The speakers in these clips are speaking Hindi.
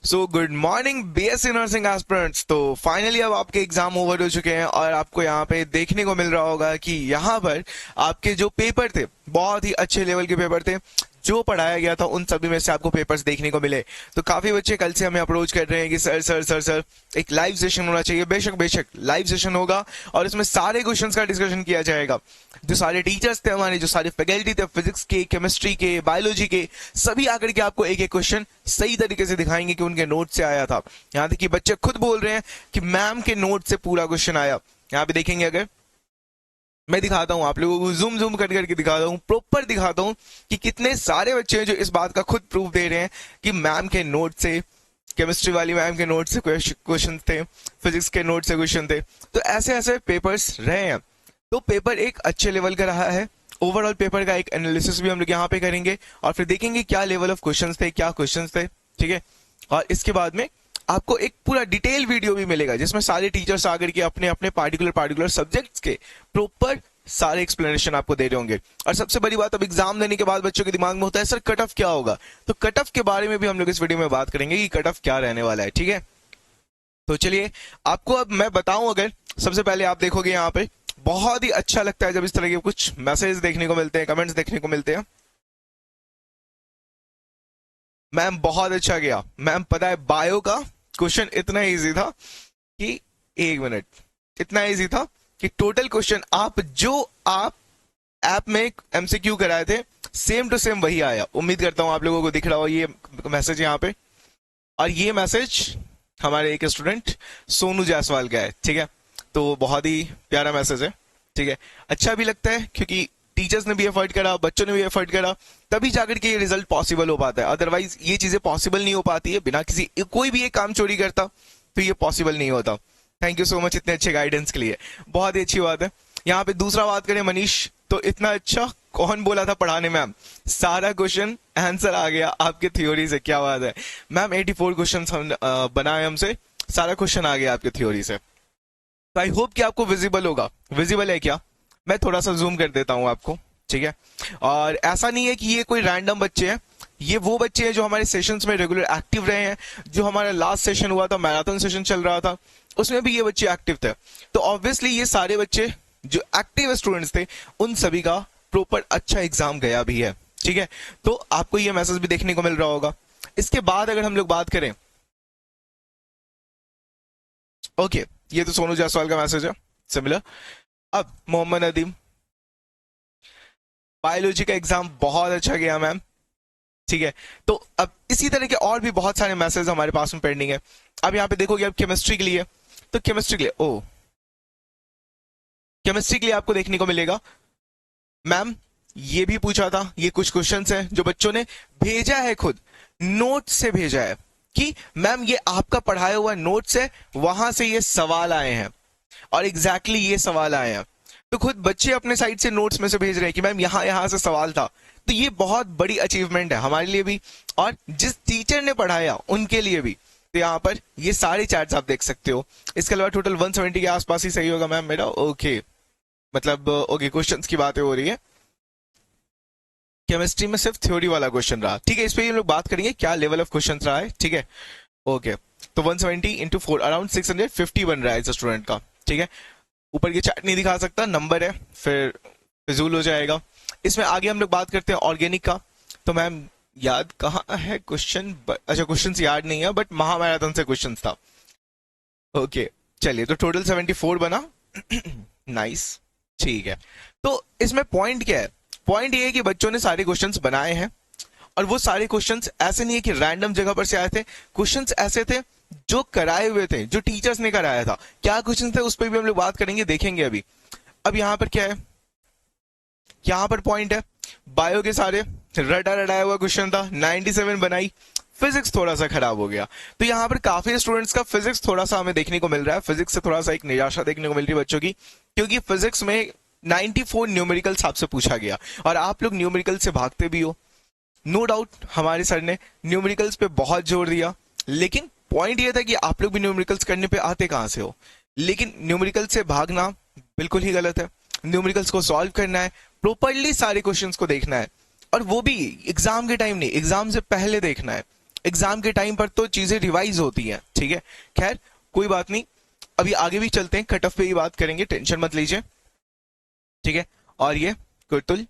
So good morning BSc nursing aspirants. तो फाइनली अब आपके एग्जाम ओवर हो चुके हैं और आपको यहाँ पे देखने को मिल रहा होगा कि यहाँ पर आपके जो पेपर थे बहुत ही अच्छे लेवल के पेपर थे। जो पढ़ाया गया था उन सभी में से आपको पेपर्स देखने को मिले। तो काफी बच्चे कल से हमें अप्रोच कर रहे हैं कि सर सर सर सर एक लाइव सेशन होना चाहिए। बेशक बेशक लाइव सेशन होगा और इसमें सारे क्वेश्चंस का डिस्कशन किया जाएगा। जो सारे टीचर्स थे हमारे, जो सारे फैकल्टी थे फिजिक्स के, केमिस्ट्री के, बायोलॉजी के, सभी आकर के आपको एक एक क्वेश्चन सही तरीके से दिखाएंगे कि उनके नोट से आया था। यहाँ तक कि बच्चे खुद बोल रहे हैं कि मैम के नोट से पूरा क्वेश्चन आया। यहाँ पे देखेंगे, अगर मैं दिखाता हूँ आप लोगों को, जूम जूम कर करके दिखाता हूँ, प्रॉपर दिखाता हूँ कि कितने सारे बच्चे हैं जो इस बात का खुद प्रूफ दे रहे हैं कि मैम के नोट से, केमिस्ट्री वाली मैम के नोट से क्वेश्चन थे, फिजिक्स के नोट से क्वेश्चन थे। तो ऐसे ऐसे पेपर्स रहे हैं। तो पेपर एक अच्छे लेवल का रहा है। ओवरऑल पेपर का एक एनालिसिस भी हम लोग यहाँ पे करेंगे और फिर देखेंगे क्या लेवल ऑफ क्वेश्चंस थे, क्या क्वेश्चंस थे, ठीक है। और इसके बाद में आपको एक पूरा डिटेल वीडियो भी मिलेगा जिसमें सारे टीचर्स आकर के अपने अपने पार्टिकुलर सब्जेक्ट्स के प्रॉपर सारे एक्सप्लेनेशन आपको दे रहे होंगे। और सबसे बड़ी बात, अब एग्जाम देने के बाद बच्चों के दिमाग में होता है सर कट ऑफ क्या होगा। तो कट ऑफ के बारे में भी हम लोग इस वीडियो में बात करेंगे कि कट ऑफ क्या रहने वाला है, ठीक है। तो चलिए आपको अब मैं बताऊं, अगर सबसे पहले आप देखोगे यहाँ पे बहुत ही अच्छा लगता है जब इस तरह के कुछ मैसेज देखने को मिलते हैं, कमेंट्स देखने को मिलते हैं। मैम बहुत अच्छा गया मैम, पता है बायो का क्वेश्चन इतना इजी था कि एक मिनट, इतना इजी था कि टोटल क्वेश्चन आप ऐप में एमसीक्यू कराए थे सेम टू सेम वही आया। उम्मीद करता हूं आप लोगों को दिख रहा हो ये मैसेज यहाँ पे। और ये मैसेज हमारे एक स्टूडेंट सोनू जायसवाल का है, ठीक है। तो बहुत ही प्यारा मैसेज है, ठीक है। अच्छा भी लगता है क्योंकि टीचर्स ने भी एफर्ट करा, बच्चों ने भी एफर्ट करा, तभी जाकर के ये रिजल्ट पॉसिबल हो पाता है। अदरवाइज ये चीजें पॉसिबल नहीं हो पाती है बिना किसी, कोई भी एक काम चोरी करता तो ये पॉसिबल नहीं होता। थैंक यू सो मच इतने अच्छे गाइडेंस के लिए, बहुत ही अच्छी बात है। यहाँ पे दूसरा बात करें मनीष, तो इतना अच्छा कौन बोला था पढ़ाने मैम, सारा क्वेश्चन आंसर आ गया आपके थ्योरी से, क्या बात है मैम। 84 क्वेश्चन हम बनाए हमसे, सारा क्वेश्चन आ गया आपके थ्योरी से। तो आई होप कि आपको विजिबल होगा। विजिबल है क्या? मैं थोड़ा सा जूम कर देता हूं आपको, ठीक है। और ऐसा नहीं है कि ये कोई रैंडम बच्चे हैं, ये वो बच्चे हैं जो हमारे सेशंस में रेगुलर एक्टिव रहे हैं। जो हमारा लास्ट सेशन हुआ था, मैराथन सेशन चल रहा था, उसमें भी ये बच्चे एक्टिव थे। तो ऑब्वियसली ये सारे बच्चे जो एक्टिव स्टूडेंट्स थे उन सभी का प्रॉपर अच्छा एग्जाम गया भी है, ठीक है। तो आपको ये मैसेज भी देखने को मिल रहा होगा। इसके बाद अगर हम लोग बात करें, ओके, ये तो सोनू जायसवाल का मैसेज है सिमिलर। अब मोहम्मद नदीम, बायोलॉजी का एग्जाम बहुत अच्छा गया मैम, ठीक है। तो अब इसी तरह के और भी बहुत सारे मैसेज हमारे पास में पेंडिंग है। अब यहाँ पे देखोगे, अब केमिस्ट्री के लिए, तो केमिस्ट्री के लिए केमिस्ट्री के लिए आपको देखने को मिलेगा मैम ये भी पूछा था, ये कुछ क्वेश्चंस हैं जो बच्चों ने भेजा है, खुद नोट से भेजा है कि मैम ये आपका पढ़ाया हुआ नोट है, वहां से ये सवाल आए हैं और एग्जैक्टली ये सवाल आए हैं। तो खुद बच्चे अपने साइड से नोट्स में से भेज रहे हैं कि मैम यहां यहां से सवाल था। तो ये बहुत बड़ी अचीवमेंट है हमारे लिए भी और जिस टीचर ने पढ़ाया उनके लिए भी। तो यहाँ पर ये सारे चार्ट्स आप देख सकते हो। इसके अलावा टोटल 170 के आसपास ही सही होगा मैम मेरा, ओके। मतलब ओके, क्वेश्चंस की बातें हो रही है। केमिस्ट्री में सिर्फ थ्योरी वाला क्वेश्चन रहा, ठीक है। इस पे हम लोग बात करेंगे क्या लेवल ऑफ क्वेश्चन रहा है, ठीक है, ओके। तो 170 इंटू 4 अराउंड 650 बन रहा है इस स्टूडेंट का, ठीक है। ऊपर की चार्ट नहीं दिखा सकता, नंबर है, फिर फिजूल हो जाएगा। इसमें आगे हम लोग बात करते हैं ऑर्गेनिक का। तो मैम याद कहाँ है क्वेश्चन, अच्छा क्वेश्चन याद नहीं है बट महामैराथन से क्वेश्चन था, ओके। चलिए, तो टोटल 74 बना नाइस, ठीक है। तो इसमें पॉइंट क्या है? पॉइंट ये है कि बच्चों ने सारे क्वेश्चंस बनाए हैं और वो सारे क्वेश्चंस ऐसे नहीं है कि रैंडम जगह पर से आए थे। क्वेश्चंस ऐसे थे जो कराए हुए थे, जो टीचर्स ने कराया था। क्या क्वेश्चन थे उस पर भी हम लोग बात करेंगे, देखेंगे अभी। अब यहाँ पर क्या है, यहाँ पर पॉइंट है, बायो के सारे रटा रटाया हुआ क्वेश्चन था, 97 बनाई। फिजिक्स थोड़ा सा खराब हो गया। तो यहाँ पर काफी स्टूडेंट्स का फिजिक्स थोड़ा सा हमें देखने को मिल रहा है, फिजिक्स से थोड़ा सा एक निराशा देखने को मिल रही है बच्चों की, क्योंकि फिजिक्स में 94 न्यूमेरिकल्स आपसे पूछा गया और आप लोग न्यूमेरिकल से भागते भी हो। नो डाउट हमारे सर ने न्यूमेरिकल्स पे बहुत जोर दिया, लेकिन पॉइंट ये था कि आप लोग भी न्यूमेरिकल्स करने पे आते कहां से हो। लेकिन न्यूमेरिकल से भागना बिल्कुल ही गलत है। न्यूमेरिकल्स को सॉल्व करना है, प्रॉपर्ली सारे क्वेश्चंस को देखना है, और वो भी एग्जाम के टाइम नहीं, एग्जाम से पहले देखना है। एग्जाम के टाइम पर तो चीजें रिवाइज होती हैं, ठीक है। खैर कोई बात नहीं, अभी आगे भी चलते हैं, कट ऑफ पे ही बात करेंगे, टेंशन मत लीजिए, ठीक है। और ये कुतुल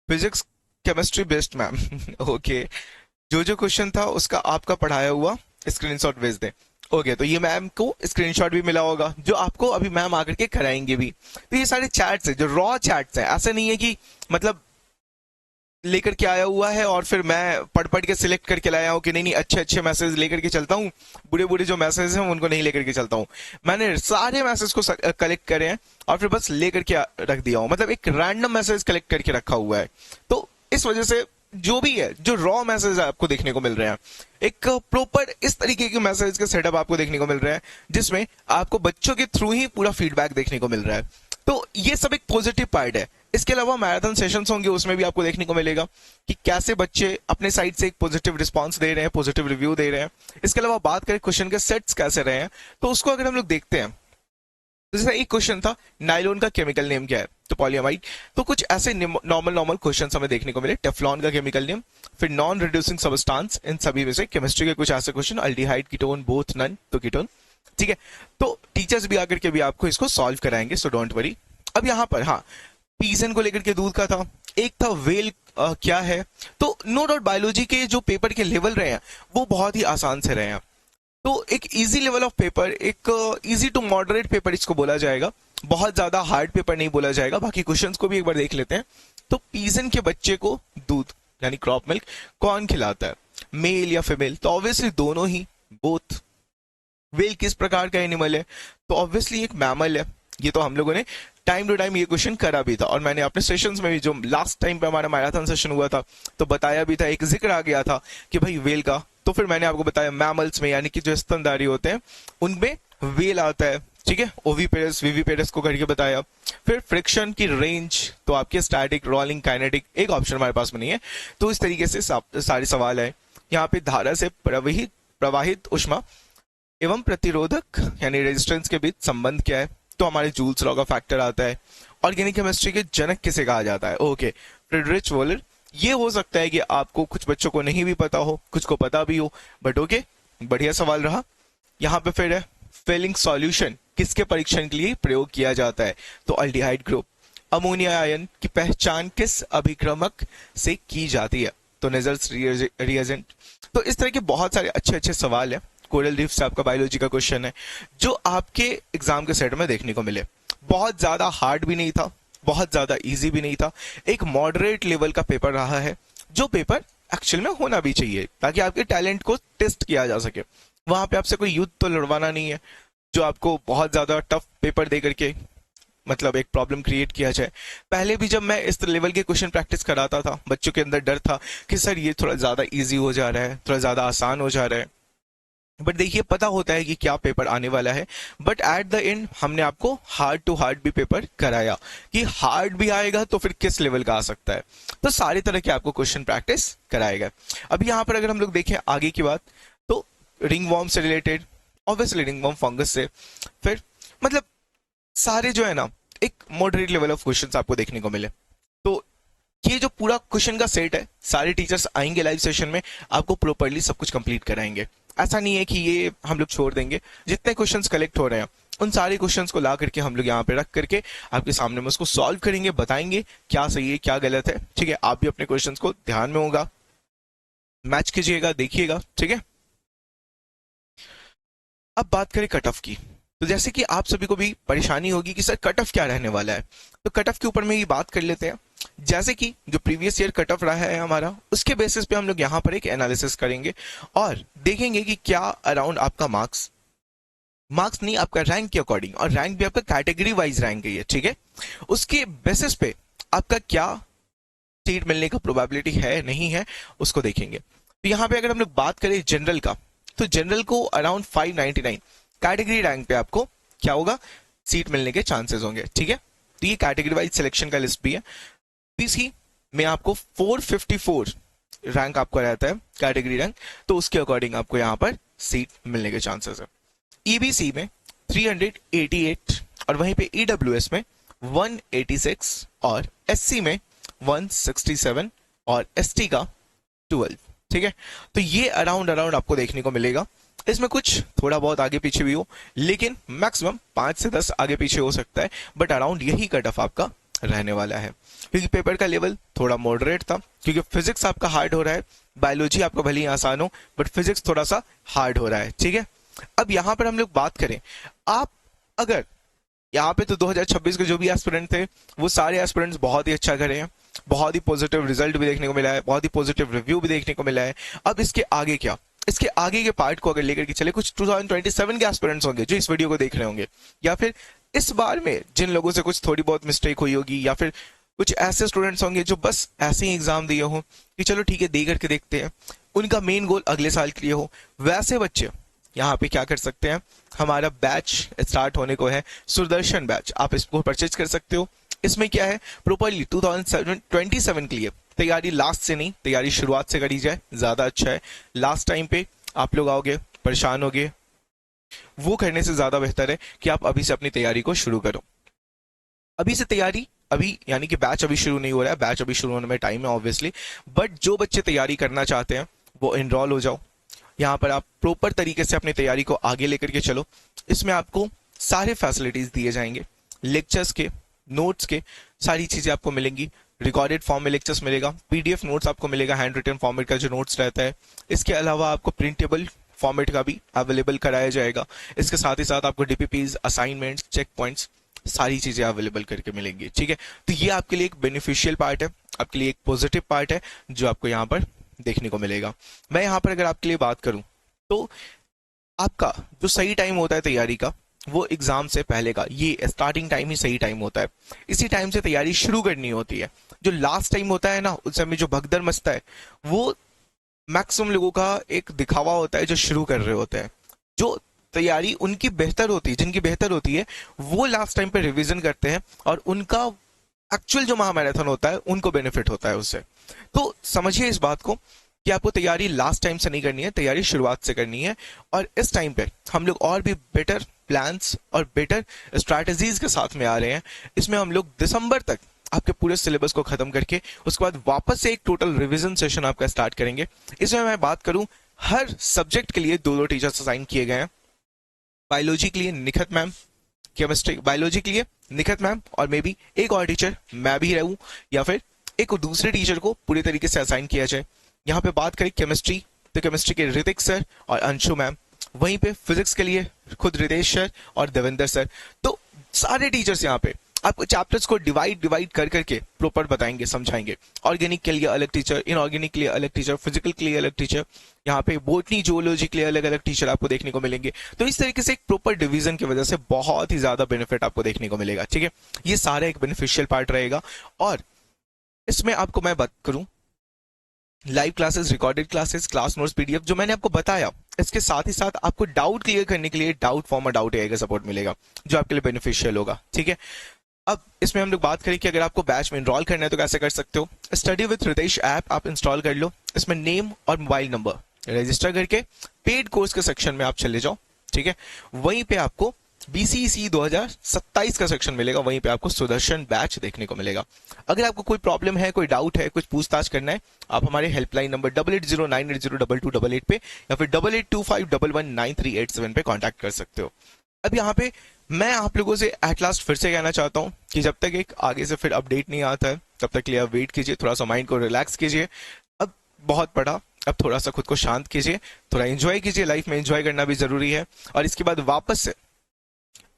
physics chemistry based ma'am okay, जो जो क्वेश्चन था उसका आपका पढ़ाया हुआ स्क्रीनशॉट भेज दें। ओके, तो ये मैम को स्क्रीनशॉट भी मिला होगा जो आपको अभी मैम आकर के कराएंगे भी। तो ये सारे चैट्स हैं जो रॉ चैट्स हैं, ऐसा नहीं है कि मतलब लेकर के आया हुआ है और फिर मैं पढ़ पढ़ के सिलेक्ट करके लाया हूँ कि नहीं नहीं अच्छे अच्छे मैसेज लेकर के चलता हूँ, बुरे बुरे जो मैसेज हैं उनको नहीं लेकर के चलता हूँ। मैंने सारे मैसेज को कलेक्ट करे हैं और फिर बस लेकर के रख दिया हूँ, मतलब एक रैंडम मैसेज कलेक्ट करके रखा हुआ है। तो इस वजह से जो भी है, जो रॉ मैसेज आपको देखने को मिल रहे हैं, एक प्रॉपर इस तरीके के मैसेज के सेटअप आपको देखने को मिल रहा है जिसमें आपको बच्चों के थ्रू ही पूरा फीडबैक देखने को मिल रहा है। तो ये सब एक पॉजिटिव पार्ट है। इसके अलावा मैराथन सेशंस होंगे, उसमें भी आपको देखने को मिलेगा कि कैसे बच्चे अपने साइड से एक पॉजिटिव रिस्पांस दे रहे हैं, पॉजिटिव रिव्यू दे रहे हैं। इसके अलावा बात करें क्वेश्चन के सेट्स कैसे रहे हैं, तो उसको अगर हम लोग देखते हैं, तो जैसे एक क्वेश्चन था नाइलॉन का केमिकल नेम क्या है, तो पॉलीअमाइड। तो कुछ ऐसे नॉर्मल क्वेश्चन हमें देखने को मिले, टेफ्लॉन का केमिकल नेम, फिर नॉन रिड्यूसिंग सबस्टांस, इन सभी में से केमिस्ट्री के कुछ ऐसे question, aldehyde, ketone, both, none, तो कीटोन, ठीक है। तो टीचर्स भी आकर के भी आपको इसको सॉल्व कराएंगे, सो डोंट वरी। अब यहाँ पर हाँ, पीजन को लेकर के दूध का था, एक था वेल क्या है। तो नो डाउट बायोलॉजी के जो पेपर के लेवल रहे हैं वो बहुत ही आसान से रहे हैं। तो एक इजी लेवल ऑफ पेपर, एक इजी टू मॉडरेट पेपर इसको बोला जाएगा, बहुत ज्यादा हार्ड पेपर नहीं बोला जाएगा। बाकी क्वेश्चंस को भी एक बार देख लेते हैं। तो पीजन के बच्चे को दूध यानी क्रॉप मिल्क कौन खिलाता है, मेल या फीमेल, तो ऑब्वियसली दोनों ही, बोथ। वेल किस प्रकार का एनिमल है, तो ऑब्वियसली एक मैमल है। ये तो हम लोगों ने टाइम टू टाइम ये क्वेश्चन करा भी था और मैंने अपने सेशंस में भी, जो लास्ट टाइम पे हमारा मैराथन सेशन हुआ था, तो बताया भी था, एक जिक्र आ गया था कि भाई वेल का। तो फिर मैंने आपको बताया मैमल्स में यानी कि जो स्तनधारी होते हैं उनमें वेल आता है, ठीक है। ओवीपेरस विवीपेरस को करके बताया। फिर फ्रिक्शन की रेंज, तो आपके स्टैटिक, रोलिंग, काइनेटिक, एक ऑप्शन हमारे पास में नहीं है। तो इस तरीके से सारे सवाल है। यहाँ पे धारा से प्रवाहित ऊष्मा एवं प्रतिरोधक यानी रेजिस्टेंस के बीच संबंध क्या है, तो हमारे जूल्स लॉ का फैक्टर आता है। ऑर्गेनिक केमिस्ट्री के जनक किसे कहा जाता है, ओके, फ्रेडरिच वॉलर। ये हो सकता है कि आपको कुछ बच्चों को नहीं भी पता हो, कुछ को पता भी हो, बट ओके, बढ़िया सवाल रहा। यहाँ पे फिर है फेलिंग सॉल्यूशन किसके परीक्षण के लिए प्रयोग किया जाता है, तो अल्डिहाइड ग्रुप। अमोनिया आयन की पहचान किस अभिक्रमक से की जाती है, तो नेजर्स रिएजेंट। तो इस तरह के बहुत सारे अच्छे अच्छे सवाल है। कोरल रीफ से आपका बायोलॉजी का क्वेश्चन है जो आपके एग्जाम के सेट में देखने को मिले। बहुत ज्यादा हार्ड भी नहीं था, बहुत ज्यादा इजी भी नहीं था, एक मॉडरेट लेवल का पेपर रहा है, जो पेपर एक्चुअल में होना भी चाहिए ताकि आपके टैलेंट को टेस्ट किया जा सके। वहां पे आपसे कोई युद्ध तो लड़वाना नहीं है जो आपको बहुत ज्यादा टफ पेपर दे करके मतलब एक प्रॉब्लम क्रिएट किया जाए। पहले भी जब मैं इस लेवल के क्वेश्चन प्रैक्टिस कराता था, बच्चों के अंदर डर था कि सर ये थोड़ा ज्यादा इजी हो जा रहा है, थोड़ा ज्यादा आसान हो जा रहा है, बट देखिए पता होता है कि क्या पेपर आने वाला है। बट एट द एंड हमने आपको हार्ड टू हार्ड भी पेपर कराया कि हार्ड भी आएगा तो फिर किस लेवल का आ सकता है। तो सारी तरह के आपको क्वेश्चन प्रैक्टिस कराएगा। अभी यहाँ पर अगर हम लोग देखें आगे की बात, तो रिंग वॉर्म से related, obviously ringworm fungus से, फिर मतलब सारे जो है ना एक मॉडरेट लेवल ऑफ क्वेश्चंस आपको देखने को मिले। तो ये जो पूरा क्वेश्चन का सेट है, सारे टीचर्स आएंगे लाइव सेशन में, आपको प्रॉपरली सब कुछ कंप्लीट कराएंगे। ऐसा नहीं है कि ये हम लोग छोड़ देंगे। जितने क्वेश्चंस कलेक्ट हो रहे हैं उन सारे क्वेश्चंस को ला करके हम लोग यहाँ पे रख करके आपके सामने में उसको सॉल्व करेंगे, बताएंगे क्या सही है क्या गलत है, ठीक है। आप भी अपने क्वेश्चंस को ध्यान में होगा मैच कीजिएगा, देखिएगा, ठीक है। अब बात करें कट ऑफ की, तो जैसे कि आप सभी को भी परेशानी होगी कि सर कट ऑफ क्या रहने वाला है, तो कट ऑफ के ऊपर में ये बात कर लेते हैं। जैसे कि जो प्रीवियस ईयर कट ऑफ रहा है हमारा, उसके बेसिस पे हम लोग यहाँ पर एक एनालिसिस करेंगे और देखेंगे कि क्या अराउंड आपका मार्क्स नहीं, आपका रैंक के अकॉर्डिंग, और रैंक भी आपका कैटेगरी वाइज रैंक है, ठीक है। उसके बेसिस पे आपका क्या सीट मिलने का प्रोबेबिलिटी है नहीं है उसको देखेंगे। तो यहाँ पे अगर हम लोग बात करें जनरल का, तो जनरल को अराउंड 599 कैटेगरी रैंक पे आपको क्या होगा, सीट मिलने के चांसेस होंगे, ठीक है। तो ये कैटेगरी वाइज सिलेक्शन का लिस्ट भी है। पीसी में आपको 454 रैंक आपको रहता है कैटेगरी रैंक, तो उसके अकॉर्डिंग आपको यहाँ पर सीट मिलने के चांसेस है। ईबीसी में 388 और वहीं पे ईडब्ल्यूएस में 186 और एससी में 167 और एसटी का 12। ठीक है, तो ये अराउंड अराउंड आपको देखने को मिलेगा। इसमें कुछ थोड़ा बहुत आगे पीछे भी हो, लेकिन मैक्सिमम 5 से 10 आगे पीछे हो सकता है, बट अराउंड यही कट ऑफ आपका रहने वाला है। क्योंकि पेपर का लेवल थोड़ा मॉडरेट था, क्योंकि फिजिक्स आपका हार्ड हो रहा है, बायोलॉजी आपका भले ही आसान हो, बट फिजिक्स थोड़ा सा हार्ड हो रहा है। ठीक है, अब यहां पर हम लोग बात करें, आप अगर यहाँ पे तो 2026 के जो भी एस्पिरेंट थे वो सारे एस्पिरेंट्स बहुत ही अच्छा करे हैं, बहुत ही पॉजिटिव रिजल्ट भी देखने को मिला है, बहुत ही पॉजिटिव रिव्यू भी देखने को मिला है। अब इसके आगे क्या, इसके आगे के पार्ट को अगर लेकर के चले, कुछ 2027 के एस्पिरेंट्स होंगे जो इस वीडियो को देख रहे होंगे, या फिर इस बार में जिन लोगों से कुछ थोड़ी बहुत मिस्टेक हुई होगी, या फिर कुछ ऐसे स्टूडेंट्स होंगे जो बस ऐसे ही एग्जाम दिए हो कि चलो ठीक है दे करके देखते हैं, उनका मेन गोल अगले साल के लिए हो, वैसे बच्चे यहाँ पे क्या कर सकते हैं, हमारा बैच स्टार्ट होने को है, सुदर्शन बैच, आप इसको परचेज कर सकते हो। इसमें क्या है, प्रॉपरली 2027 के लिए तैयारी लास्ट से नहीं, तैयारी शुरुआत से करी जाए, ज्यादा अच्छा है। लास्ट टाइम पे आप लोग आओगे परेशान होगे, वो करने से ज्यादा बेहतर है कि आप अभी से अपनी तैयारी को शुरू करो। अभी से तैयारी, अभी यानी कि बैच अभी शुरू नहीं हो रहा है, बैच अभी शुरू होने में टाइम है ऑब्वियसली, बट जो बच्चे तैयारी करना चाहते हैं वो इनरोल हो जाओ। यहाँ पर आप प्रॉपर तरीके से अपनी तैयारी को आगे लेकर के चलो। इसमें आपको सारे फैसिलिटीज दिए जाएंगे, लेक्चर्स के, नोट्स के, सारी चीजें आपको मिलेंगी। रिकॉर्डेड फॉर्म में लेक्चर्स मिलेगा, पीडीएफ नोट्स आपको मिलेगा, हैंड रिटन फॉर्मेट का जो नोट्स रहता है। इसके अलावा आपको प्रिंटेबल फॉर्मेट का भी अवेलेबल कराया जाएगा। इसके साथ ही साथ आपको डीपीपीज, असाइनमेंट्स, चेक पॉइंट्स, सारी चीजें अवेलेबल करके मिलेंगी। ठीक है, तो ये आपके लिए एक बेनिफिशियल पार्ट है, आपके लिए एक पॉजिटिव पार्ट है जो आपको यहाँ पर देखने को मिलेगा। मैं यहाँ पर अगर आपके लिए बात करूं तो आपका जो सही टाइम होता है तैयारी का, वो एग्जाम से पहले का ये स्टार्टिंग टाइम ही सही टाइम होता है। इसी टाइम से तैयारी शुरू करनी होती है। जो लास्ट टाइम होता है ना, उस समय जो भगदड़ मचता है, वो मैक्सिमम लोगों का एक दिखावा होता है जो शुरू कर रहे होते हैं। जो तैयारी उनकी बेहतर होती है, जिनकी बेहतर होती है, वो लास्ट टाइम पे रिवीजन करते हैं, और उनका एक्चुअल जो महामैराथन होता है उनको बेनिफिट होता है उससे। तो समझिए इस बात को कि आपको तैयारी लास्ट टाइम से नहीं करनी है, तैयारी शुरुआत से करनी है। और इस टाइम पे हम लोग और भी बेटर प्लान्स और बेटर स्ट्रैटेजीज के साथ में आ रहे हैं। इसमें हम लोग दिसंबर तक आपके पूरे सिलेबस को खत्म करके उसके बाद वापस से एक टोटल रिवीजन सेशन आपका स्टार्ट करेंगे। इसमें मैं बात करूं, हर सब्जेक्ट के लिए 2-2 टीचर्स असाइन किए गए हैं। बायोलॉजी के लिए निखत मैम, केमिस्ट्री बायोलॉजी के लिए निखत मैम, और मे बी एक और टीचर मैं भी रहूं, या फिर एक दूसरे टीचर को पूरी तरीके से असाइन किया जाए। यहाँ पे बात करें केमिस्ट्री, तो केमिस्ट्री के ऋतिक सर और अंशु मैम, वहीं पे फिजिक्स के लिए खुद रितेश सर और देवेंद्र सर। तो सारे टीचर्स यहाँ पे आपको चैप्टर्स को डिवाइड कर करके प्रॉपर बताएंगे, समझाएंगे। ऑर्गेनिक के लिए अलग टीचर, इनऑर्गेनिक के लिए अलग टीचर, फिजिकल के लिए अलग टीचर, यहाँ पे बोटनी जूलॉजी के लिए अलग अलग टीचर आपको देखने को मिलेंगे। तो इस तरीके से एक प्रॉपर डिवीजन की वजह से बहुत ही ज्यादा बेनिफिट आपको देखने को मिलेगा। ठीक है, ये सारा एक बेनिफिशियल पार्ट रहेगा। और इसमें आपको मैं बात करूं, live classes, recorded classes, class notes, PDF, जो मैंने आपको बताया, इसके साथ ही साथ आपको डाउट क्लियर करने के लिए डाउट फॉर्म और डाउट एआई का सपोर्ट मिलेगा, जो आपके लिए बेनिफिशियल होगा। ठीक है, अब इसमें हम लोग बात करें कि अगर आपको बैच में इनरोल करना है तो कैसे कर सकते हो। स्टडी विद रितेश ऐप आप इंस्टॉल कर लो, इसमें नेम और मोबाइल नंबर रजिस्टर करके पेड कोर्स के सेक्शन में आप चले जाओ। ठीक है, वहीं पे आपको बीसीसी 2027 का सेक्शन मिलेगा, वहीं पे आपको सुदर्शन बैच देखने को मिलेगा। अगर आपको कोई प्रॉब्लम है, कोई डाउट है, कुछ पूछताछ करना है, आप हमारे हेल्पलाइन नंबर 8809802288 पे या फिर 8825119387 पे कांटेक्ट कर सकते हो। अब यहाँ पे मैं आप लोगों से एट लास्ट फिर से कहना चाहता हूँ कि जब तक एक आगे से फिर अपडेट नहीं आता है, तब तक के लिए आप वेट कीजिए, थोड़ा सा माइंड को रिलैक्स कीजिए। अब बहुत पढ़ा, अब थोड़ा सा खुद को शांत कीजिए, थोड़ा एंजॉय कीजिए, लाइफ में एंजॉय करना भी जरूरी है। और इसके बाद वापस से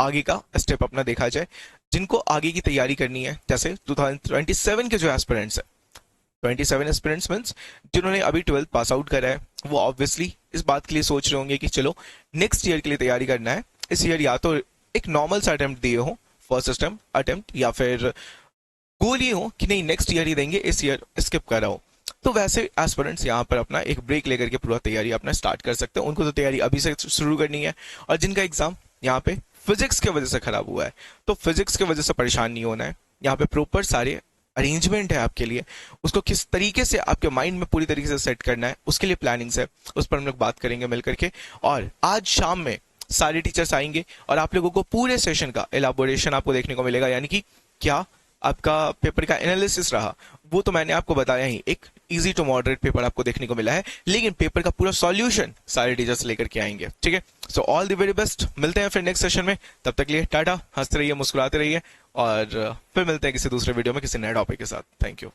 आगे का स्टेप अपना देखा जाए। जिनको आगे की तैयारी करनी है, जैसे 2027 के जो एस्पिरेंट्स है, 27 एस्पिरेंट्स मींस जिन्होंने अभी 12th पास आउट करा है, वो ऑब्वियसली इस बात के लिए सोच रहे होंगे कि चलो नेक्स्ट ईयर के लिए तैयारी करना है। इस ईयर या तो एक नॉर्मल सा अटेम्प्ट दिए हो, फर्स्ट अटेम्प्ट, या फिर गोल ये हो कि नहीं नेक्स्ट ईयर ही देंगे, इस ईयर स्किप कर रहा हो। तो वैसे एस्पिरेंट्स यहाँ पर अपना एक ब्रेक लेकर के पूरा तैयारी अपना स्टार्ट कर सकते हैं। उनको तो तैयारी अभी से शुरू करनी है। और जिनका एग्जाम यहाँ पे फिजिक्स की वजह से खराब हुआ है, तो फिजिक्स की वजह से परेशान नहीं होना है। यहाँ पे प्रॉपर सारे अरेंजमेंट है आपके लिए, उसको किस तरीके से आपके माइंड में पूरी तरीके से सेट करना है, उसके लिए प्लानिंग्स है, उस पर हम लोग बात करेंगे मिल करके। और आज शाम में सारे टीचर्स आएंगे और आप लोगों को पूरे सेशन का एलाबोरेशन आपको देखने को मिलेगा, यानी कि क्या आपका पेपर का एनालिसिस रहा वो तो मैंने आपको बताया ही, एक इजी टू मॉडरेट पेपर आपको देखने को मिला है, लेकिन पेपर का पूरा सॉल्यूशन सारे टीचर्स लेकर के आएंगे, ठीक है। So all the very best, मिलते हैं फिर नेक्स्ट सेशन में, तब तक लिए टाटा, हंसते रहिए, मुस्कुराते रहिए, और फिर मिलते हैं किसी दूसरे वीडियो में किसी नए टॉपिक के साथ। Thank you.